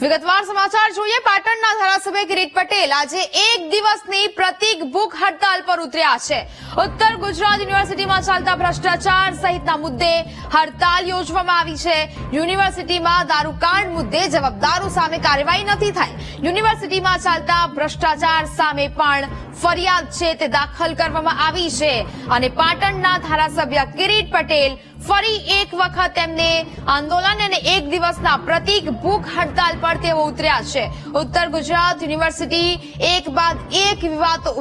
વિગતવાર સમાચાર જોઈએ। પાટણના ધારાસભ્ય કિરીટ પટેલ આજે એક દિવસની પ્રતિક ભૂખ હડતાલ પર ઉતર્યા છે। ઉત્તર ગુજરાત યુનિવર્સિટીમાં ચાલતા ભ્રષ્ટાચાર સહિતના મુદ્દે હડતાલ યોજવામાં આવી છે। યુનિવર્સિટીમાં દારૂકાંડ મુદ્દે જવાબદારો સામે કાર્યવાહી નથી થઈ। યુનિવર્સિટીમાં ચાલતા ભ્રષ્ટાચાર સામે પણ ફરિયાદ છે તે દાખલ કરવામાં આવી છે અને પાટણના ધારાસભ્ય કિરીટ પટેલ ફરી એક વખત તેમને આંદોલન અને એક દિવસના પ્રતિક ભૂખ હડતાલ પર તેઓ ઉતર્યા છે। ઉત્તર ગુજરાત યુનિવર્સિટી એક બાદ એક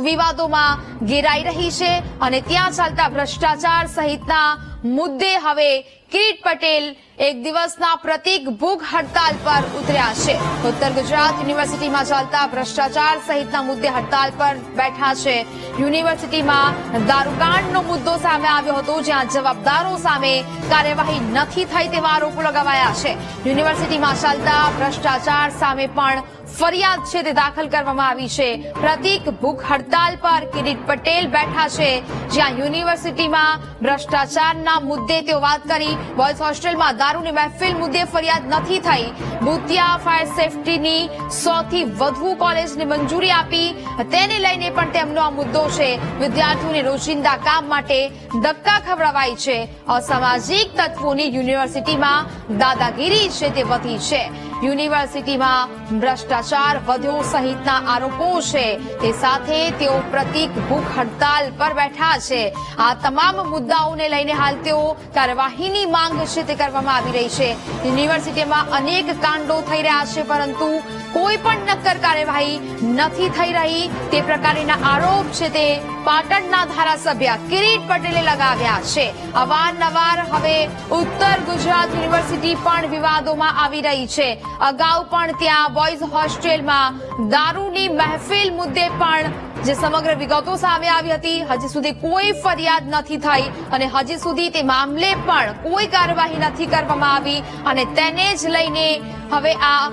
વિવાદોમાં ઘેરાઈ રહી છે અને ત્યાં ચાલતા ભ્રષ્ટાચાર સહિતના મુદ્દે હવે કિરીટ પટેલ એક દિવસના પ્રતિક ભૂખ હડતાલ પર ઉતર્યા છે। ઉત્તર ગુજરાત યુનિવર્સિટીમાં ચાલતા ભ્રષ્ટાચાર સહિતના મુદ્દે હડતાલ પર બેઠા છે। યુનિવર્સિટીમાં દારૂકાંડનો મુદ્દો સામે આવ્યો હતો, જ્યાં જવાબદારો સામે કાર્યવાહી નથી થઈ તેવા આરોપો લગાવાયા છે। યુનિવર્સિટીમાં ચાલતા ભ્રષ્ટાચાર સામે પણ ફરિયાદ છે તે દાખલ કરવામાં આવી છે। પ્રતિક ભૂખ હડતાલ પર કિરીટ પટેલ બેઠા છે, જ્યાં યુનિવર્સિટીમાં ભ્રષ્ટાચારના મુદ્દે તેઓ વાત કરી। બોયઝ હોસ્ટેલમાં દારૂની મહેફિલ મુદ્દે ફરિયાદ નથી થઈ। ભૂતિયા ફાયર સેફટીની 100 થી વધુ કોલેજને મંજૂરી આપી, તેને લઈને પણ તેમનો આ મુદ્દો છે। વિદ્યાર્થીઓને રોજિંદા કામ માટે ધક્કા ખવડાવાય છે। અસામાજિક તત્વોની યુનિવર્સિટીમાં દાદાગીરી છે તે વધી છે। યુનિવર્સિટીમાં ભ્રષ્ટાચાર વધ્યો સહિતના આરોપો છે, તે સાથે તેઓ પ્રતિક ભૂખ હડતાલ પર બેઠા છે। આ તમામ મુદ્દાઓને લઈને હાલ તેઓ કાર્યવાહીની માંગ છે તે કરવામાં આવી રહી છે। યુનિવર્સિટીમાં અનેક કાંડો થઈ રહ્યા છે, પરંતુ કોઈ પણ નક્કર કાર્યવાહી નથી થઈ રહી તે પ્રકારના આરોપ છે તે પાટણના ધારાસભ્ય કિરીટ પટેલે લગાવ્યા છે। અવારનવાર હવે ઉત્તર ગુજરાત યુનિવર્સિટી પણ વિવાદોમાં આવી રહી છે। અગાઉ પણ ત્યાં બોયઝ હોસ્ટેલમાં દારૂની મહેફિલ મુદ્દે પણ જે સમગ્ર વિગતો સામે આવી હતી, હજી સુધી કોઈ ફરિયાદ નથી થઈ અને હજી સુધી તે મામલે પણ કોઈ કાર્યવાહી નથી કરવામાં આવી અને તેને જ લઈને હવે આ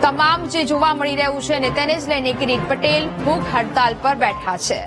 તમામ જે જોવા મળી રહ્યું છે અને તેને જ લઈને કિરીટ પટેલ ભૂખ હડતાલ પર બેઠા છે।